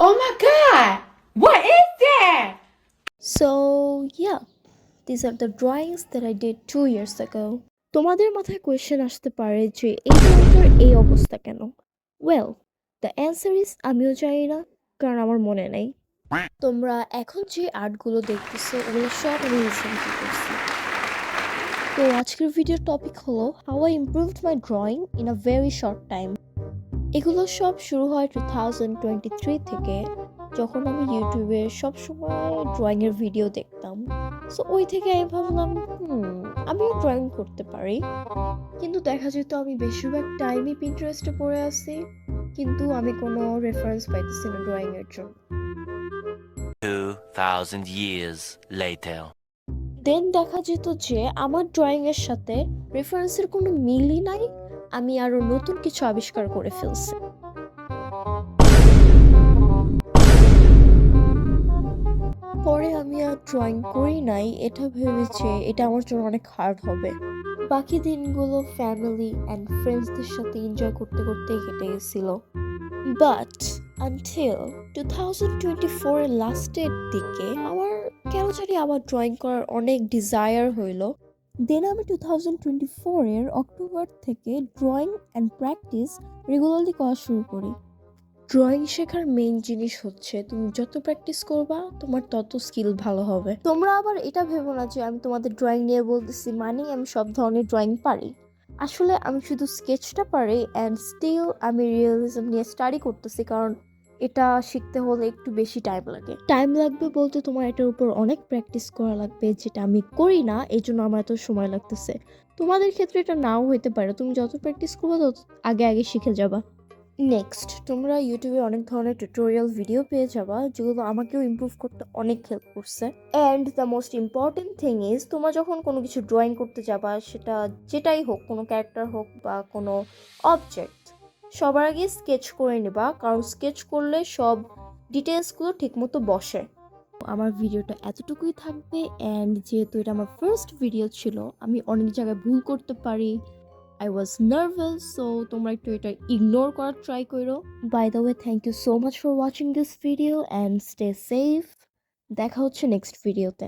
Oh my god! What is that? So, yeah, these are the drawings that I did 2 years ago. তোমাদের মাথায় question আসতে পারে যে এই ড্রয়িংটার এই অবস্থা কেন? ওয়েল, দ্য অ্যান্সার ইজ আমিও জানি না, কারণ আমার মনে নেই। তোমরা এখন যে আর্টগুলো দেখতেছো ওগুলো সব আমি রিসেন্টলি করছি। তো আজকের ভিডিওর টপিক হলো how I improved my drawing in a very short time. এগুলো সব শুরু হয় 2023 থেকে, যখন আমি ইউটিউবে সবসময় ড্রয়িংয়ের ভিডিও দেখতাম। সো ওই থেকে আমি ভাবলাম আমিও ড্রয়িং করতে পারি। কিন্তু দেখা যেত আমি বেশিরভাগ টাইমই পিন্টারেস্টে পড়ে আছি, কিন্তু আমি কোনো রেফারেন্স পাইতেছি না ড্রয়িংয়ের জন্য। 2000 years later. দেন দেখা যেত যে আমার ড্রয়িংয়ের সাথে রেফারেন্সের কোনো মিলই নাই, আমি আরো নতুন কিছু আবিষ্কার করে ফেলছি। পরে আমি আর ড্রয়িং করি নাই, এটা ভেবেছে এটা আমার জন্য অনেক হার্ড হবে। বাকি দিনগুলো ফ্যামিলি অ্যান্ড ফ্রেন্ডসদের সাথে এনজয় করতে করতেই কেটে গেছিল। বাট আনটিল 2024 এর লাস্টের দিকে আমার কেন জানি আবার ড্রয়িং করার অনেক ডিজায়ার হইলো। দেন আমি 2024 এর অক্টোবর থেকে ড্রয়িং অ্যান্ড প্র্যাকটিস রেগুলারলি করা শুরু করি। ড্রয়িং শেখার মেইন জিনিস হচ্ছে তুমি যত প্র্যাকটিস করবা তোমার তত স্কিল ভালো হবে। তোমরা আবার এটা ভেবো না যে আমি তোমাদের ড্রয়িং নিয়ে বলতেছি মানে আমি সব ধরনের ড্রয়িং পারি। আসলে আমি শুধু স্কেচটা পারি, অ্যান্ড স্টিল আমি রিয়েলিজম নিয়ে স্টাডি করতেছি, কারণ এটা শিখতে হলে একটু বেশি টাইম লাগে। টাইম লাগবে বলতে তোমার এটার উপর অনেক প্র্যাকটিস করা লাগবে, যেটা আমি করি না, এই জন্য আমার এত সময় লাগতেছে। তোমাদের ক্ষেত্রে এটা নাও হইতে পারে, তুমি যত প্র্যাকটিস করবে তত আগে আগে শিখে যাবা। নেক্সট, তোমরা ইউটিউবে অনেক ধরনের টিউটোরিয়াল ভিডিও পেয়ে যাবা, যেগুলো আমাকেও ইমপ্রুভ করতে অনেক হেল্প করছে। And the most important thing is, তোমরা যখন কোনো কিছু ড্রয়িং করতে যাবা, সেটা যেটাই হোক, কোনো ক্যারেক্টার হোক বা কোনো অবজেক্ট, সবার আগে স্কেচ করে নেবা, কারণ স্কেচ করলে সব ডিটেলসগুলো ঠিকমতো বসে। আমার ভিডিওটা এতটুকুই থাকবে, অ্যান্ড যেহেতু এটা আমার ফার্স্ট ভিডিও ছিল, আমি অনেক জায়গায় ভুল করতে পারি। I was nervous, so তোমরা একটু এটা ইগনোর করার ট্রাই করো। By the way, thank you so much for watching this video and stay safe. দেখা হচ্ছে নেক্সট ভিডিওতে।